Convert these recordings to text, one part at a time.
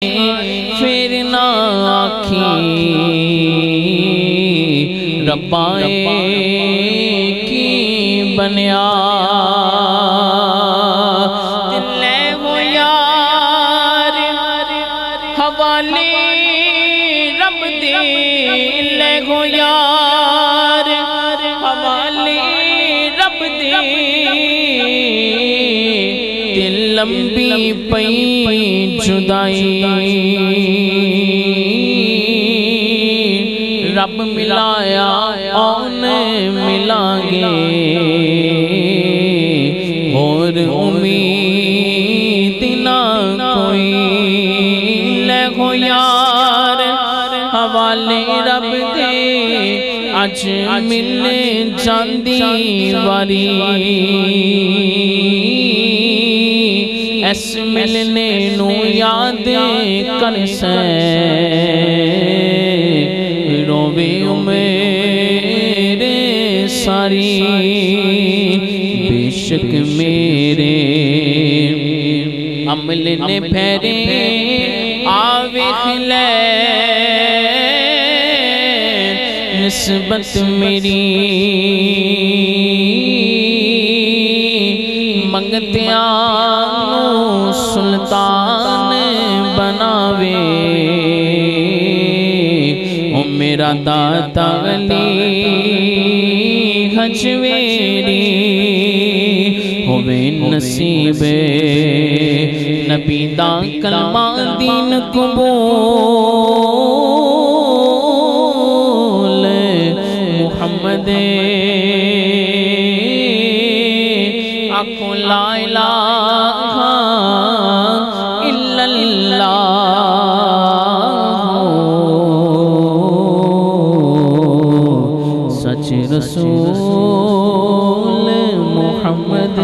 پھر نہ آکھی ربائے کی بنیا دلے ہو یار حوالے رب دلے ہو یار حوالے رب دل لمبی پئی جدائی رب ملایا آن ملائیں گے اور امید نہ کوئی لے ہو یار حوالے رب دے اج ملنے جاندی واری اس ملنے نو یاد کر سے روے میرے ساری بے شک میرے عمل نے پھیرے آوے خلے نسبت میری منگتیاں سلطان بناوے او میرا داتا علی حجویری ہوئے نصیب نبی دا کلمہ دین قبول محمد آنکھوں لا الہ الا اللہ سچ رسول محمد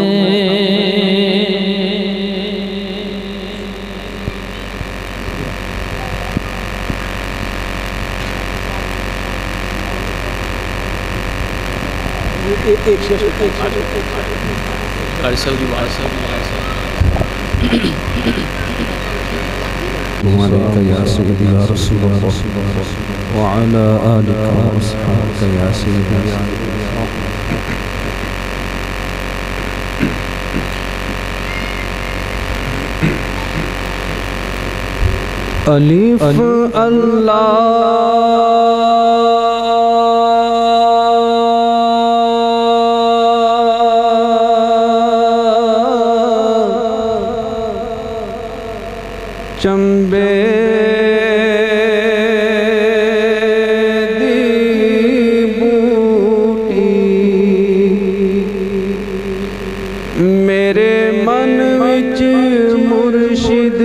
وعليك يا سيدي يا رسول الله وعلى آلك وأصحابك يا سيدي يا ألف چمبے دی بوٹی میرے من وچ مرشد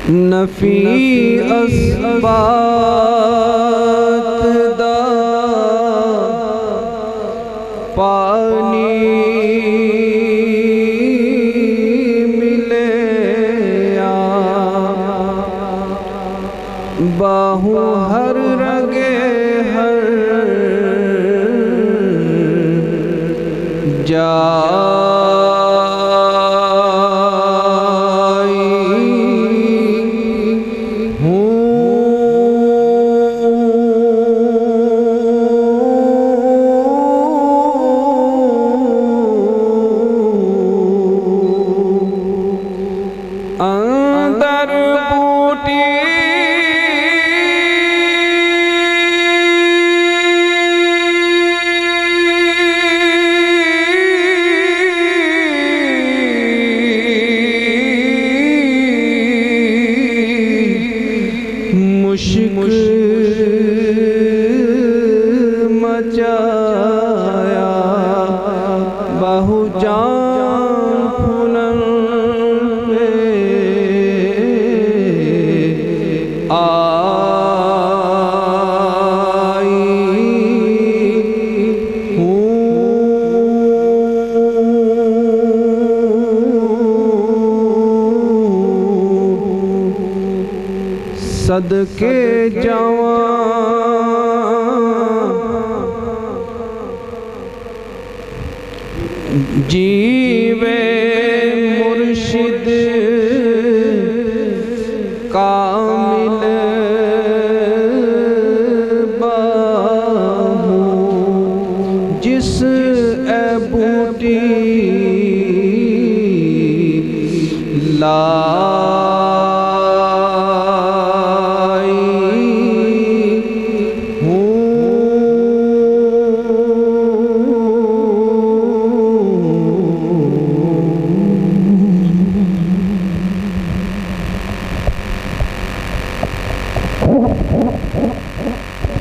نفی اسبات دا پانی ملے باہوں ہر رگے ہر جا اندر بوٹی صدقے جوان جیوے مرشد کامل باہو جس اے بوٹی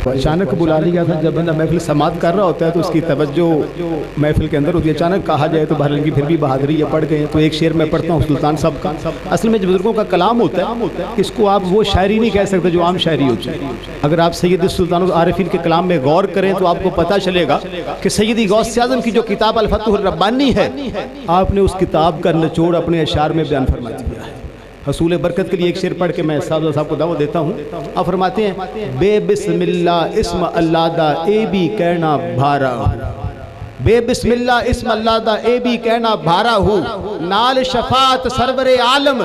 اچانک بلا لیا تھا جب بندہ محفل سماعت کر رہا ہوتا ہے تو اس کی توجہ محفل کے اندر ہوتی ہے. اچانک کہا جائے تو بہرحال کی پھر بھی بہادری ہے, پڑھ گئے ہیں تو ایک شعر میں پڑھتا ہوں سلطان صاحب کا. اصل میں جو بزرگوں کا کلام ہوتا ہے اس کو آپ وہ شاعری نہیں کہہ سکتے جو عام شاعری ہوتی ہے. اگر آپ سید السلطان العارفین کے کلام میں غور کریں تو آپ کو پتہ چلے گا کہ سیدی غوث اعظم کی جو کتاب الفتح الربانی ہے آپ نے اس کتاب کا نچوڑ اپنے اشعار میں بیان فرما دیا ہے. حصول برکت کے لیے ایک شعر پڑھ کے میں صاحب کو دعوت دیتا ہوں. آپ فرماتے ہیں بے بسم اللہ اسم اللہ دا اے بھی کہنا بھارا ہو, بے بسم اللہ اسم اللہ دا اے بھی کہنا بھارا ہو, نال شفاعت سرور عالم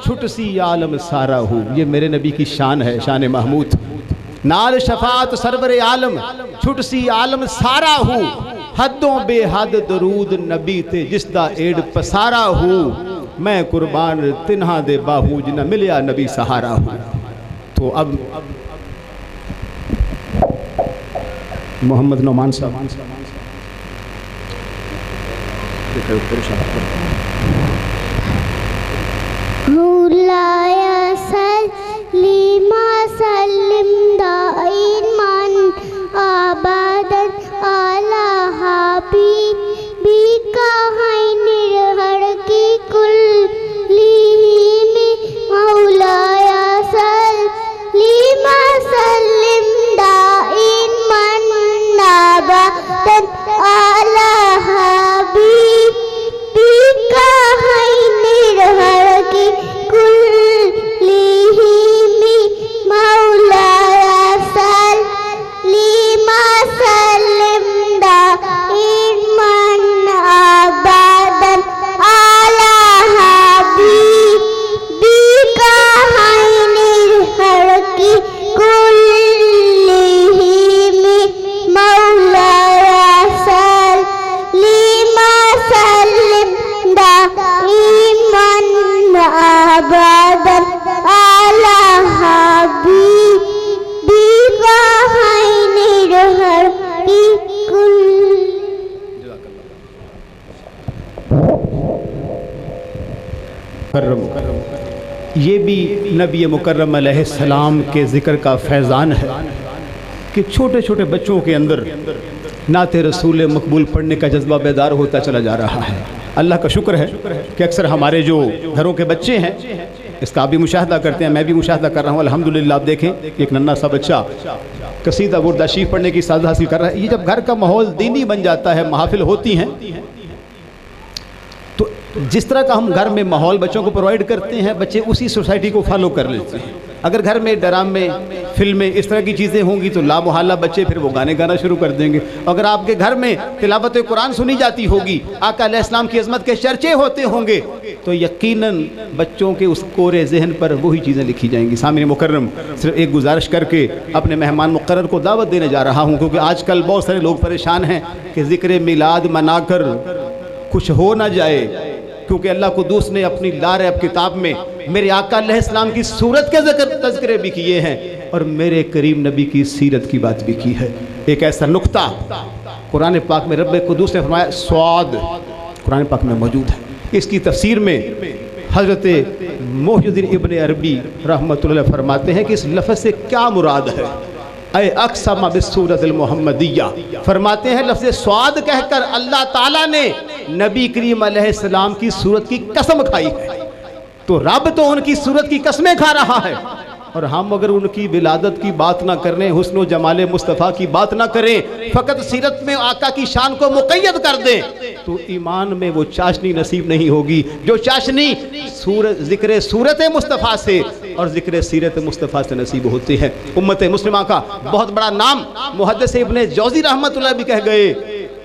چھٹ سی عالم سارا ہو. یہ میرے نبی کی شان ہے, شان محمود. نال شفاعت سرور عالم چھٹ سی عالم سارا ہو, حدوں بے حد درود نبی تے جس دا ایڈ پسارا ہو, میں قربان تنہا دے باہو جنہ ملیا نبی سہارا ہوں. تو اب محمد نعمان صاحب مولایا سلیما سلم دائمان آبادن آلہ حبیبیکا حینر ہر کی کلیم مولایا سلیما سلم دائمان آبادن آلہ حبیبیکا حینر ہر کی کلیم مولایا سلیما سلم دائمان آبادن آلہ حبیبیکا حینر ہر کی کلیم مولایا سلیما سلم دائمان آبادن آلہ حبیبیکا حینر ہر کی یہ بھی نبی مکرم علیہ السلام کے ذکر کا فیضان ہے کہ چھوٹے چھوٹے بچوں کے اندر نعت رسول مقبول پڑھنے کا جذبہ بیدار ہوتا چلا جا رہا ہے. اللہ کا شکر ہے کہ اکثر ہمارے جو گھروں کے بچے ہیں اس کا بھی مشاہدہ کرتے ہیں, میں بھی مشاہدہ کر رہا ہوں الحمدللہ. آپ دیکھیں ایک ننھا سا بچہ قصیدہ ورد شریف پڑھنے کی سعادت حاصل کر رہا ہے. یہ جب گھر کا ماحول دینی بن جاتا ہے, محافل ہوتی ہیں, تو جس طرح کا ہم گھر میں ماحول بچوں کو پرووائڈ کرتے ہیں بچے اسی سوسائٹی کو فالو کر لیتے ہیں. اگر گھر میں ڈرامے فلمیں اس طرح کی چیزیں ہوں گی تو لا محالہ بچے پھر وہ گانے گانا شروع کر دیں گے. اگر آپ کے گھر میں تلاوت قرآن سنی جاتی ہوگی, آقا علیہ السلام کی عظمت کے چرچے ہوتے ہوں گے, تو یقیناً بچوں کے اس کورے ذہن پر وہی چیزیں لکھی جائیں گی. سامعین مکرم, صرف ایک گزارش کر کے اپنے مہمان مقرر کو دعوت دینے جا رہا ہوں, کیونکہ آج کل بہت سارے لوگ پریشان ہیں کہ ذکر میلاد منا کر کچھ ہو نہ جائے, کیونکہ اللہ قدوس نے اپنی لارب کتاب میں میرے آقا علیہ السلام کی صورت کے تذکرے بھی کیے ہیں اور میرے کریم نبی کی سیرت کی بات بھی کی ہے. ایک ایسا نقطہ قرآن پاک میں رب قدوس نے فرمایا سواد, قرآن پاک میں موجود ہے. اس کی تفسیر میں حضرت محی الدین ابن عربی رحمۃ اللہ فرماتے ہیں کہ اس لفظ سے کیا مراد ہے. اے اقسم بالسورۃ المحمدیہ, فرماتے ہیں لفظ سواد کہہ کر اللہ تعالیٰ نے نبی کریم علیہ السلام کی صورت کی قسم کھائی ہے. تو رب تو ان کی صورت کی قسمیں کھا رہا ہے, اور ہم اگر ان کی ولادت کی بات نہ کریں, حسن و جمال مصطفیٰ کی بات نہ کریں, فقط سیرت میں آقا کی شان کو مقید کر دیں, تو ایمان میں وہ چاشنی نصیب نہیں ہوگی جو چاشنی ذکر صورت مصطفیٰ سے اور ذکر سیرت مصطفیٰ سے نصیب ہوتے ہیں۔ امت مسلمہ کا بہت بڑا نام محدث ابن جوزی رحمۃ اللہ بھی کہہ گئے،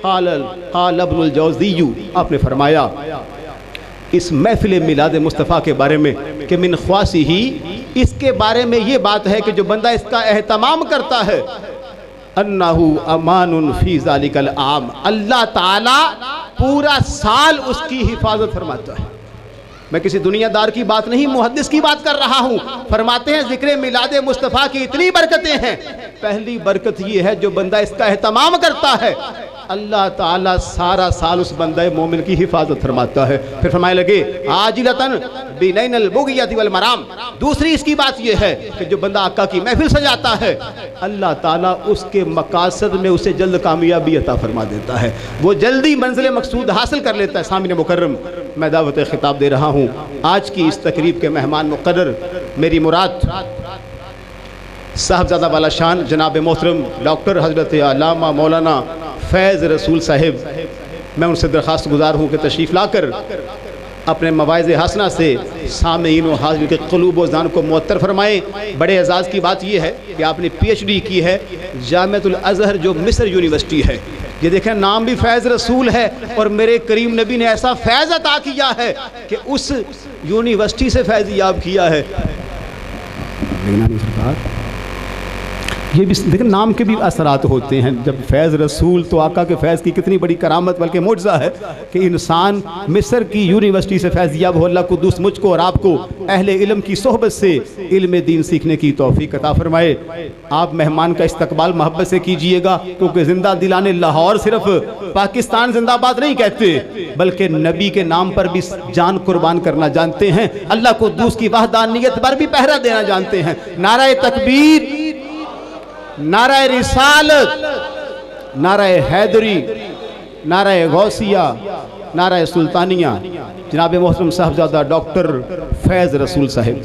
قال ابن الجوزی، آپ نے فرمایا اس محفل میلاد مصطفیٰ کے بارے میں کہ من خواصی ہی، اس کے بارے میں یہ بات ہے کہ جو بندہ اس کا اہتمام کرتا ہے، انہو امان فی ذالک العام، اللہ تعالیٰ پورا سال اس کی حفاظت فرماتا ہے۔ میں کسی دنیا دار کی بات نہیں، محدث کی بات کر رہا ہوں۔ فرماتے ہیں ذکر میلاد مصطفیٰ کی اتنی برکتیں ہیں، پہلی برکت یہ ہے جو بندہ اس کا اہتمام کرتا ہے، اللہ تعالیٰ سارا سال اس بندہ مومن کی حفاظت فرماتا ہے۔ پھر فرمائے لگے عاجلتاً بنین البغیۃ والمرام، دوسری اس کی بات یہ ہے کہ جو بندہ آقا کی محفل سجاتا ہے، اللہ تعالیٰ اس کے مقاصد میں اسے جلد کامیابی عطا فرما دیتا ہے، وہ جلدی منزل مقصود حاصل کر لیتا ہے۔ سامعین مکرم، میں دعوت خطاب دے رہا ہوں آج کی اس تقریب کے مہمان مقرر، میری مراد صاحبزادہ والا شان جناب محترم ڈاکٹر حضرت علامہ مولانا فیض رسول صاحب، میں ان سے درخواست گزار ہوں کہ تشریف لا کر اپنے مواعظ حسنہ سے سامعین و حاضرین کے قلوب و ذہن کو معطر فرمائیں۔ بڑے اعزاز کی بات یہ ہے کہ آپ نے پی ایچ ڈی کی ہے جامعۃ الازہر جو مصر یونیورسٹی ہے۔ یہ دیکھیں نام بھی فیض رسول ہے، اور میرے کریم نبی نے ایسا فیض عطا کیا ہے کہ اس یونیورسٹی سے فیض یاب کیا ہے۔ یہ بھی دیکھیں نام کے بھی اثرات ہوتے ہیں، جب فیض رسول تو آقا کے فیض کی کتنی بڑی کرامت بلکہ معجزہ ہے کہ انسان مصر کی یونیورسٹی سے فیض یاب ہو۔ اللہ قدوس مجھ کو اور آپ کو اہل علم کی صحبت سے علم دین سیکھنے کی توفیق عطا فرمائے۔ آپ مہمان کا استقبال محبت سے کیجئے گا، کیونکہ زندہ دلانے لاہور صرف پاکستان زندہ باد نہیں کہتے بلکہ نبی کے نام پر بھی جان قربان کرنا جانتے ہیں، اللہ قدوس کی وحدانیت پر بھی پہرا دینا جانتے ہیں۔ نعرہ تکبیر، نعرہ رسالت، نعرہ حیدری، نعرہ غوثیہ، نعرہ سلطانیہ، جناب محترم صاحبزادہ ڈاکٹر فیض رسول صاحب۔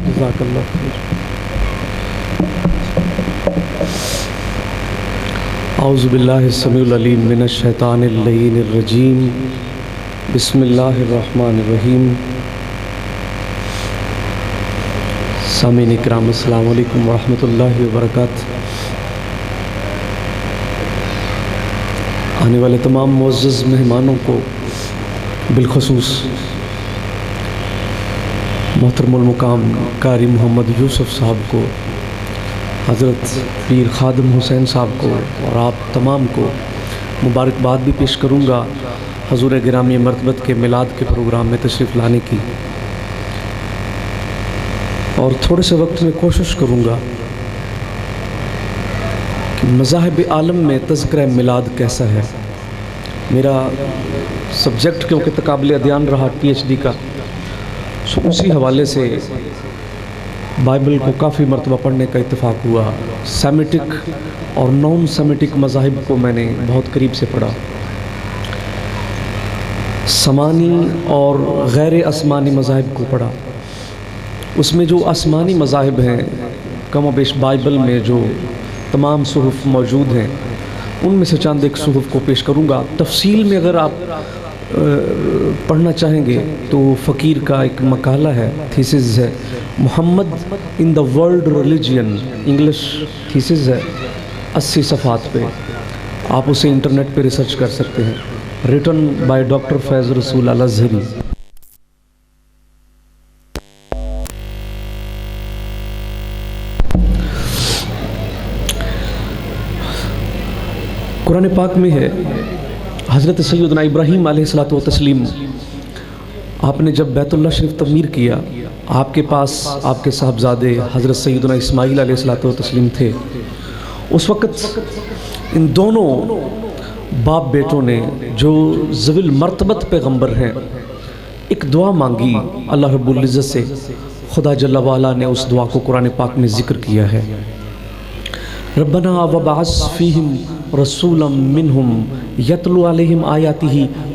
جزاک اللہ خیر۔ اعوذ باللہ السمیع العلیم من الشیطان اللعین الرجیم، بسم اللہ الرحمن الرحیم۔ سامعین اکرام، السلام علیکم ورحمۃ اللہ وبرکاتہ۔ آنے والے تمام معزز مہمانوں کو، بالخصوص محترم المقام قاری محمد یوسف صاحب کو، حضرت پیر خادم حسین صاحب کو اور آپ تمام کو مبارکباد بھی پیش کروں گا حضور گرامی مرتبت کے میلاد کے پروگرام میں تشریف لانے کی، اور تھوڑے سے وقت میں کوشش کروں گا کہ مذاہب عالم میں تذکرہ میلاد کیسا ہے۔ میرا سبجیکٹ کیونکہ تقابل ادیان رہا پی ایچ ڈی کا، سو اسی حوالے سے بائبل کو کافی مرتبہ پڑھنے کا اتفاق ہوا۔ سیمیٹک اور نان سیمیٹک مذاہب کو میں نے بہت قریب سے پڑھا، سمانی اور غیر آسمانی مذاہب کو پڑھا۔ اس میں جو آسمانی مذاہب ہیں، کم و بیش بائبل میں جو تمام صحف موجود ہیں، ان میں سے چند ایک صحف کو پیش کروں گا۔ تفصیل میں اگر آپ پڑھنا چاہیں گے تو فقیر کا ایک مقالہ ہے، تھیسز ہے، محمد ان the world religion, English theses ہے، 80 صفحات پہ، آپ اسے انٹرنیٹ پہ ریسرچ کر سکتے ہیں، ریٹن بائی ڈاکٹر فیض رسول الازہری۔ قرآن پاک میں ہے، حضرت سیدنا ابراہیم علیہ الصلوۃ والتسلیم، آپ نے جب بیت اللہ شریف تعمیر کیا، آپ کے پاس آپ کے صاحبزادے حضرت سیدنا اسماعیل علیہ الصلوۃ والتسلیم تھے۔ اس وقت ان دونوں باپ بیٹوں نے جو ذوی المرتبت پیغمبر ہیں، ایک دعا مانگی اللہ رب العزت سے۔ خدا جل وعلا نے اس دعا کو قرآن پاک میں ذکر کیا ہے، ربنا وبعث فیہم رسولا منہم یتلو علیہم آیاتہ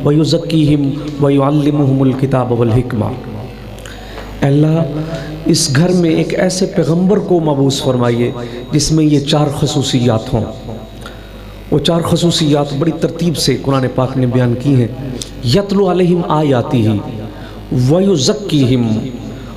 ویزکیہم ویعلمہم الکتاب والحکمہ۔ اللہ اس گھر میں ایک ایسے پیغمبر کو مبعوث فرمائیے جس میں یہ 4 خصوصیات ہوں۔ وہ 4 خصوصیات بڑی ترتیب سے قرآن پاک نے بیان کی ہیں۔ یتلو علیہم آیاتہ ویزکیہم،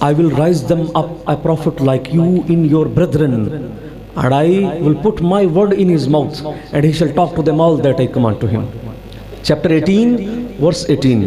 I will raise them up a prophet like you in your brethren, and I will put my word in his mouth, and he shall talk to them all that I command to him. Chapter 18 verse 18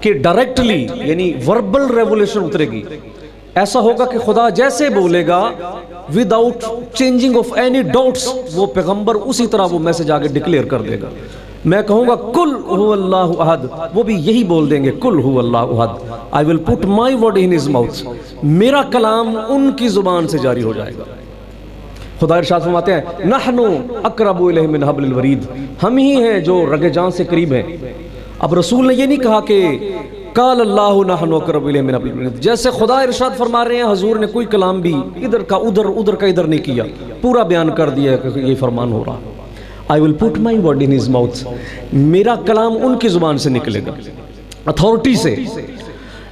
کہ directly یعنی verbal revelation اترے گی. ایسا ہوگا کہ خدا جیسے بولے گا without changing of any doubts وہ پیغمبر اسی طرح وہ میسج آگے ڈکلیئر کر دے گا. میں کہوں گا کل هو اللہ احد، وہ بھی یہی بول دیں گے کل هو اللہ احد. I will put my word in his mouth. میرا کلام ان کی زبان سے جاری ہو جائے گا. خدا ارشاد فرماتے ہیں نحن اقرب الیہ من حبل الورید، ہم ہی ہیں جو رگ جان سے قریب ہیں. اب رسول نے یہ نہیں کہا کہ قال اللہ نحن اقرب الیہ من حبل الورید. جیسے خدا ارشاد فرما رہے ہیں حضور نے کوئی کلام بھی ادھر کا ادھر ادھر کا ادھر نہیں کیا، پورا بیان کر دیا کہ یہ فرمان ہو رہا. I will put my word in his mouth. میرا کلام ان کی زبان سے نکلے گا اتھارٹی سے.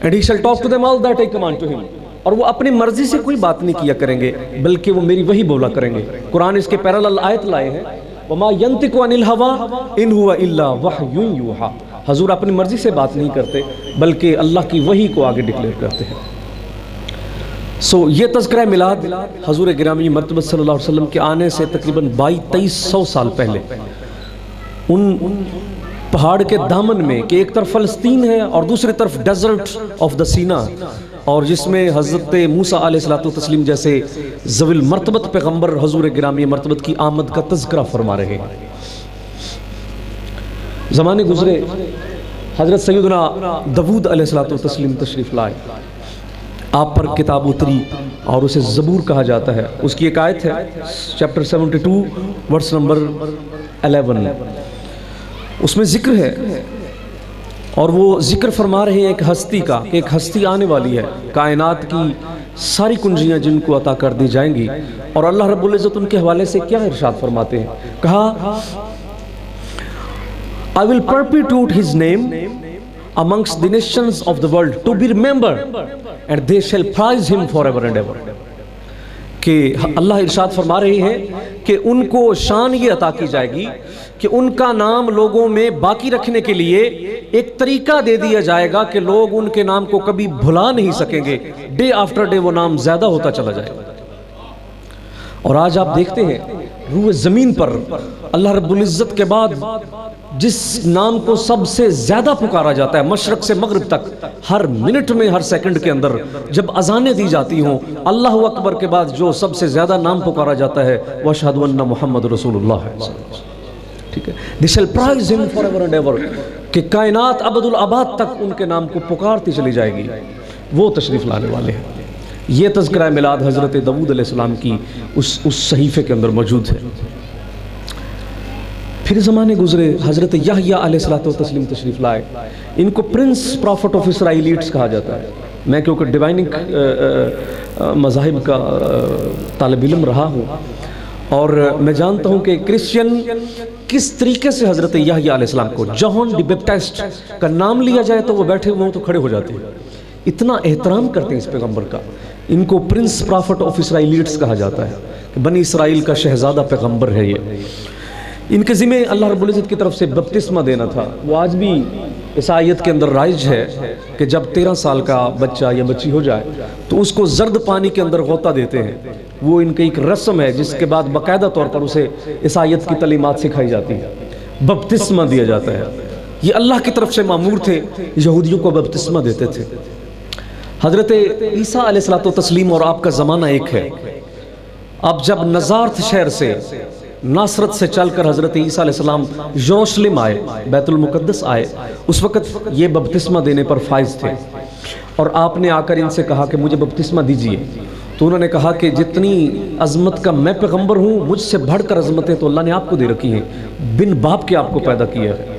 And he shall talk to them all that I command to him. اور وہ اپنی مرضی سے کوئی بات نہیں کیا کریں گے بلکہ وہ میری وہی بولا کریں گے. قرآن اس کے پیرالل آیت لائے ہیں وَمَا يَنْتِقُ عَنِ الْهَوَىٰ إِنْ هُوَ إِلَّا وَحْيٌ يُوحَىٰ. حضور اپنی مرضی سے بات نہیں کرتے بلکہ اللہ کی وحی کو آگے ڈکلیئر کرتے ہیں. یہ تذکرہ میلاد حضور گرامی مرتبہ صلی اللہ علیہ وسلم کے آنے سے تقریباً 2200 سال پہلے ان پہاڑ کے دامن میں کہ ایک طرف فلسطین ہے اور دوسری طرف ڈیزرٹ آف دا سینا، اور جس میں حضرت موسیٰ علیہ السلام جیسے ذوی المرتبت پیغمبر حضور گرامی مرتبت کی آمد کا تذکرہ فرما رہے ہیں. زمانے گزرے حضرت سیدنا داؤد علیہ السلام تشریف لائے. آپ پر کتاب اتری اور اسے زبور کہا جاتا ہے. اس کی ایک آیت ہے چیپٹر 72 ورس نمبر 11. اس میں ذکر ہے اور وہ ذکر فرما رہے ہیں ایک ہستی کا کہ ایک ہستی آنے والی ہے، کائنات کی ساری کنجیاں جن کو عطا کر دی جائیں گی. اور اللہ رب العزت ان کے حوالے سے کیا ارشاد فرماتے ہیں؟ کہا I will perpetuate his name amongst the nations of the world to be remembered and they shall praise him forever and ever. کہ اللہ ارشاد فرما رہے ہیں کہ ان کو شان یہ عطا کی جائے گی کہ ان کا نام لوگوں میں باقی رکھنے کے لیے ایک طریقہ دے دیا جائے گا کہ لوگ ان کے نام کو کبھی بھلا نہیں سکیں گے. ڈے آفٹر ڈے وہ نام زیادہ ہوتا چلا جائے گا. اور آج آپ دیکھتے ہیں روح زمین پر اللہ رب العزت کے بعد جس نام کو سب سے زیادہ پکارا جاتا ہے مشرق سے مغرب تک، ہر منٹ میں ہر سیکنڈ کے اندر جب اذانیں دی جاتی ہوں، اللہ اکبر کے بعد جو سب سے زیادہ نام پکارا جاتا ہے وَأَشْهَدُ أَنَّ مُحَمَّدٌ رسول اللہ ہے. ٹھیک ہے، they shall praise him forever and ever، کہ کائنات ابد الآباد تک ان کے نام کو پکارتی چلی جائے گی. وہ تشریف لانے والے ہیں. یہ تذکرہ میلاد حضرت داؤد علیہ السلام کی اس صحیفے کے اندر موجود ہے. پھر زمانے گزرے حضرت یحییٰ علیہ السلام تشریف لائے. ان کو پرنس پروفٹ آف اسرائیلیٹس کہا جاتا ہے. میں کیونکہ ڈیوائننگ مذاہب کا طالب علم رہا ہوں اور میں جانتا ہوں کہ کرسچین کس طریقے سے حضرت یحییٰ علیہ السلام کو جان دی بیپٹسٹ کا نام لیا جائے تو وہ بیٹھے ہوئے تو کھڑے ہو جاتے ہیں. اتنا احترام کرتے ہیں اس پیغمبر کا. ان کو پرنس پروفٹ آف اسرائیلیٹس کہا جاتا ہے کہ بنی اسرائیل کا شہزادہ پیغمبر ہے. یہ ان کے ذمہ اللہ رب العزت کی طرف سے بپتسمہ دینا تھا. وہ آج بھی اس آیت کے اندر رائج ہے کہ جب 13 سال کا بچہ یا بچی ہو جائے تو اس کو زرد پانی کے اندر غوطہ دیتے ہیں. وہ ان کی ایک رسم ہے جس کے بعد باقاعدہ طور پر اسے اس آیت کی تعلیمات سکھائی جاتی ہے. بپتسمہ دیا جاتا ہے. یہ اللہ کی طرف سے مامور تھے، یہودیوں کو بپتسمہ دیتے تھے. حضرت عیسیٰ علیہ السلام اور آپ کا زمانہ ایک ہے. اب جب نزارت شہر سے ناصرت سے چل کر حضرت عیسیٰ علیہ السلام یروشلم آئے، بیت المقدس آئے، اس وقت یہ بپتسمہ دینے پر فائز تھے. اور آپ نے آ کر ان سے کہا کہ مجھے بپتسمہ دیجئے. تو انہوں نے کہا کہ جتنی عظمت کا میں پیغمبر ہوں مجھ سے بڑھ کر عظمتیں تو اللہ نے آپ کو دے رکھی ہیں، بن باپ کے آپ کو پیدا کیا ہے.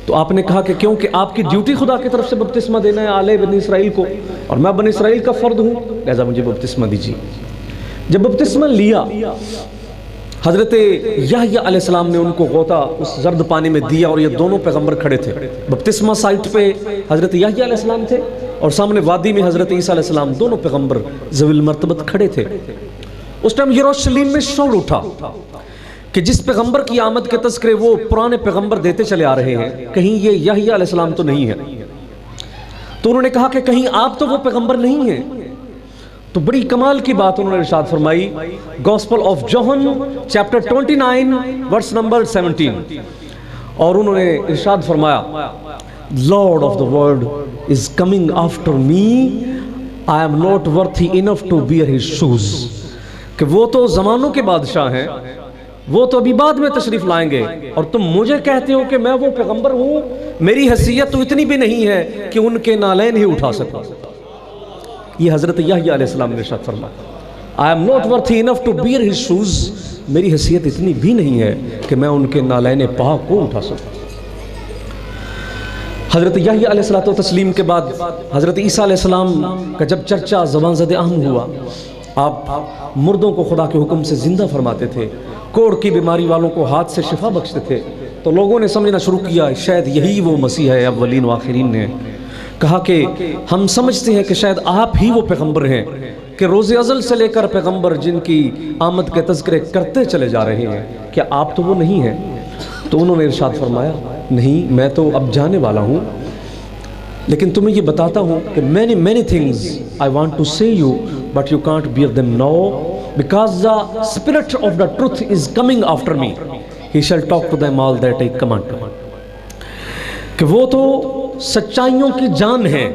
تو آپ نے کہا کہ کیونکہ آپ کی ڈیوٹی خدا کی طرف سے بپتسمہ دینا ہے آلے بنی اسرائیل کو اور میں بنی اسرائیل کا فرد ہوں، لہذا مجھے بپتسمہ دیجیے. جب بپتسمہ لیا حضرت یحییٰ علیہ السلام نے ان کو غوطہ اس زرد پانی میں دیا اور یہ دونوں پیغمبر کھڑے تھے. بپتسمہ سائٹ پہ حضرت یحییٰ علیہ السلام تھے اور سامنے وادی میں حضرت عیسیٰ علیہ السلام، دونوں پیغمبر ذوی المرتبت کھڑے تھے. اس ٹائم یروشلم میں شور اٹھا کہ جس پیغمبر کی آمد کے تذکرے وہ پرانے پیغمبر دیتے چلے آ رہے ہیں، کہیں یہ یحییٰ علیہ السلام تو نہیں ہے. تو انہوں نے کہا کہ کہیں آپ تو وہ پیغمبر نہیں ہیں. تو بڑی کمال کی بات انہوں نے ارشاد فرمائی، gospel of John chapter 29 verse number 17. اور انہوں نے ارشاد فرمایا Lord of the world is coming after me, I am not worthy enough to bear his shoes. کہ وہ تو زمانوں کے بادشاہ ہیں، وہ تو ابھی بعد میں تشریف لائیں گے، اور تم مجھے کہتے ہو کہ میں وہ پیغمبر ہوں، میری حیثیت تو اتنی بھی نہیں ہے کہ ان کے نالین ہی اٹھا سکوں۔ یہ حضرت یحییٰ علیہ السلام نے ارشاد فرمایا، I am not worthy enough to bear his shoes، میری حیثیت اتنی بھی نہیں ہے کہ میں ان کے نالین پاک کو اٹھا سکوں۔ حضرت یحییٰ علیہ السلام کے بعد حضرت عیسیٰ علیہ السلام کا جب چرچا زبان زد عام ہوا، آپ مردوں کو خدا کے حکم سے زندہ فرماتے تھے، کوڑ کی بیماری والوں کو ہاتھ سے شفا بخشتے تھے، تو لوگوں نے سمجھنا شروع کیا شاید یہی وہ مسیح ہے اولین و آخرین نے کہا کہ ہم سمجھتے ہیں کہ شاید آپ ہی وہ پیغمبر ہیں کہ روز ازل سے لے کر پیغمبر جن کی آمد کے تذکرے کرتے چلے جا رہے ہیں، کیا آپ تو وہ نہیں ہیں؟ تو انہوں نے ارشاد فرمایا نہیں، میں تو اب جانے والا ہوں، لیکن تمہیں یہ بتاتا ہوں کہ many things I want to say you but you can't bear them now because the spirit of the truth is coming after me, he shall talk to them all that I command. کہ وہ تو سچائیوں کی جان ہیں،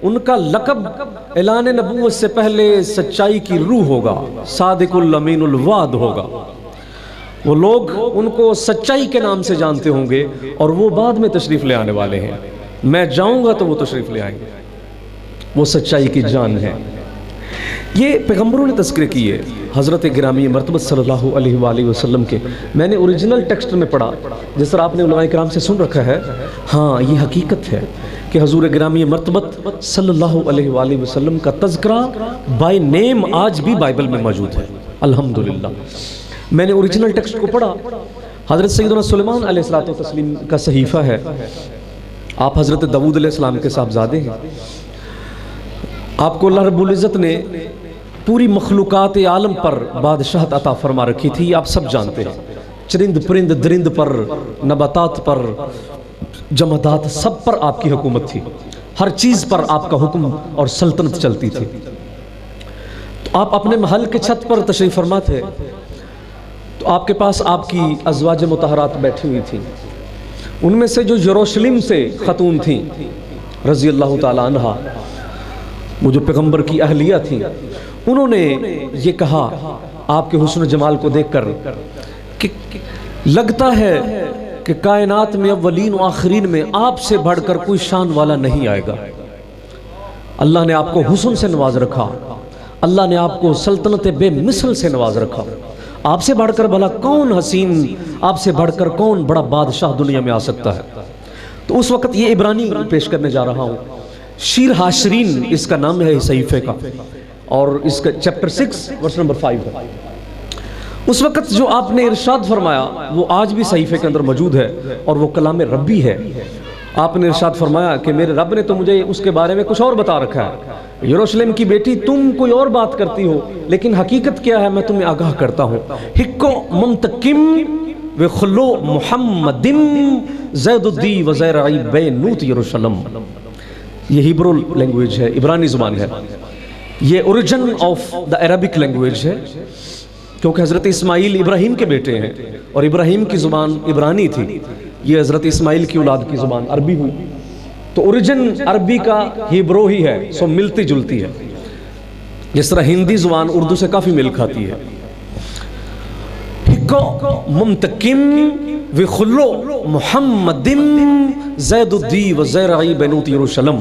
ان کا لقب اعلان نبوت سے پہلے سچائی کی روح ہوگا، صادق الامین الوعد ہوگا، وہ لوگ ان کو سچائی کے نام سے جانتے ہوں گے، اور وہ بعد میں تشریف لے آنے والے ہیں، میں جاؤں گا تو وہ تشریف لے آئیں گے، وہ سچائی کی جان ہے۔ یہ پیغمبروں نے تذکرے کیے حضرت گرامی مرتبت صلی اللہ علیہ وآلہ وسلم کے۔ میں نے اوریجنل ٹیکسٹ میں پڑھا، جس طرح آپ نے علماء کرام سے سن رکھا ہے، ہاں یہ حقیقت ہے کہ حضور گرامی مرتبت صلی اللہ علیہ وآلہ وسلم کا تذکرہ بائی نیم آج بھی بائبل میں موجود ہے الحمدللہ۔ میں نے اوریجنل ٹیکسٹ کو پڑھا، حضرت سیدنا سلیمان علیہ السلام کا صحیفہ ہے، آپ حضرت داؤد علیہ السلام کے صاحبزادے ہیں، آپ کو اللہ رب العزت نے پوری مخلوقات عالم پر بادشاہت عطا فرما رکھی تھی، آپ سب جانتے ہیں، چرند پرند درند پر، نباتات پر، جمادات، سب پر آپ کی حکومت تھی، ہر چیز پر آپ کا حکم اور سلطنت چلتی تھی۔ تو آپ اپنے محل کے چھت پر تشریف فرما تھے، تو آپ کے پاس آپ کی ازواج مطہرات بیٹھی ہوئی تھیں، ان میں سے جو یروشلم سے خاتون تھیں رضی اللہ تعالی عنہ، وہ جو پیغمبر کی اہلیہ تھیں، انہوں نے یہ کہا آپ کے حسن و جمال کو دیکھ کر کہ لگتا ہے کہ کائنات میں اولین و آخرین میں آپ سے بڑھ کر کوئی شان والا نہیں آئے گا۔ اللہ نے آپ کو حسن سے نواز رکھا، اللہ نے آپ کو سلطنت بے مثل سے نواز رکھا، آپ سے بڑھ کر بھلا کون حسین، آپ سے بڑھ کر کون بڑا بادشاہ دنیا میں آ سکتا ہے۔ تو اس وقت یہ عبرانی پیش کرنے جا رہا ہوں، شیر حاشرین اس کا نام ہے صحیفے کا، اور اس کا چیپٹر 6 ورس نمبر 5 ہے۔ اس وقت جو آپ نے ارشاد فرمایا وہ آج بھی صحیفے کے اندر موجود ہے، اور وہ کلام ربی ہے۔ آپ نے ارشاد فرمایا کہ میرے رب نے تو مجھے اس کے بارے میں کچھ اور بتا رکھا ہے، یروشلم کی بیٹی تم کوئی اور بات کرتی ہو، لیکن حقیقت کیا ہے میں تمہیں آگاہ کرتا ہوں۔ ہکو منتقم وخلو محمد زید الدی وزیرعی بینوت یروشلم، یہ ہیبرو لینگویج ہے، عبرانی زبان ہے، یہ origin of the Arabic language ہے، کیونکہ حضرت اسماعیل ابراہیم کے بیٹے ہیں، اور ابراہیم کی زبان عبرانی تھی، یہ حضرت اسماعیل کی اولاد کی زبان عربی ہوئی، تو اوریجن عربی کا ہیبرو ہی ہے، سو ملتی جلتی ہے، جس طرح ہندی زبان اردو سے کافی مل کھاتی ہے۔ منتقم وخلو محمد زید الدی و زیرعی بینوت یروشلم،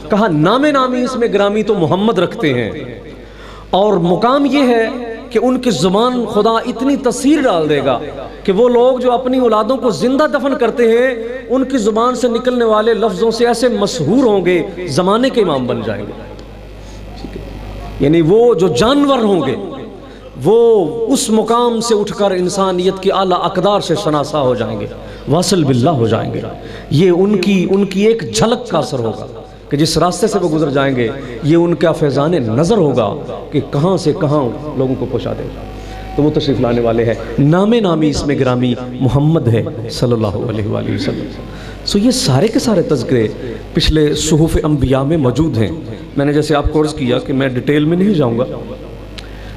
کہا نام نامی اس میں گرامی تو محمد رکھتے ہیں، اور مقام یہ ہے کہ ان کی زبان خدا اتنی تاثیر ڈال دے گا کہ وہ لوگ جو اپنی اولادوں کو زندہ دفن کرتے ہیں، ان کی زبان سے نکلنے والے لفظوں سے ایسے مشہور ہوں گے، زمانے کے امام بن جائیں گے، یعنی وہ جو جانور ہوں گے وہ اس مقام سے اٹھ کر انسانیت کی اعلیٰ اقدار سے شناسا ہو جائیں گے، واصل باللہ ہو جائیں گے۔ یہ ان کی ایک جھلک کا اثر ہوگا کہ جس راستے سے وہ گزر جائیں گے، یہ ان کا فیضان نظر ہوگا کہ کہاں سے کہاں لوگوں کو پہنچا دے گا۔ تو وہ تشریف لانے والے ہیں، نام نامی اس میں گرامی محمد ہے صلی اللہ علیہ وآلہ وسلم۔ یہ سارے کے سارے تذکرے پچھلے صحف انبیاء میں موجود ہیں۔ میں نے جیسے آپ کو عرض کیا کہ میں ڈیٹیل میں نہیں جاؤں گا،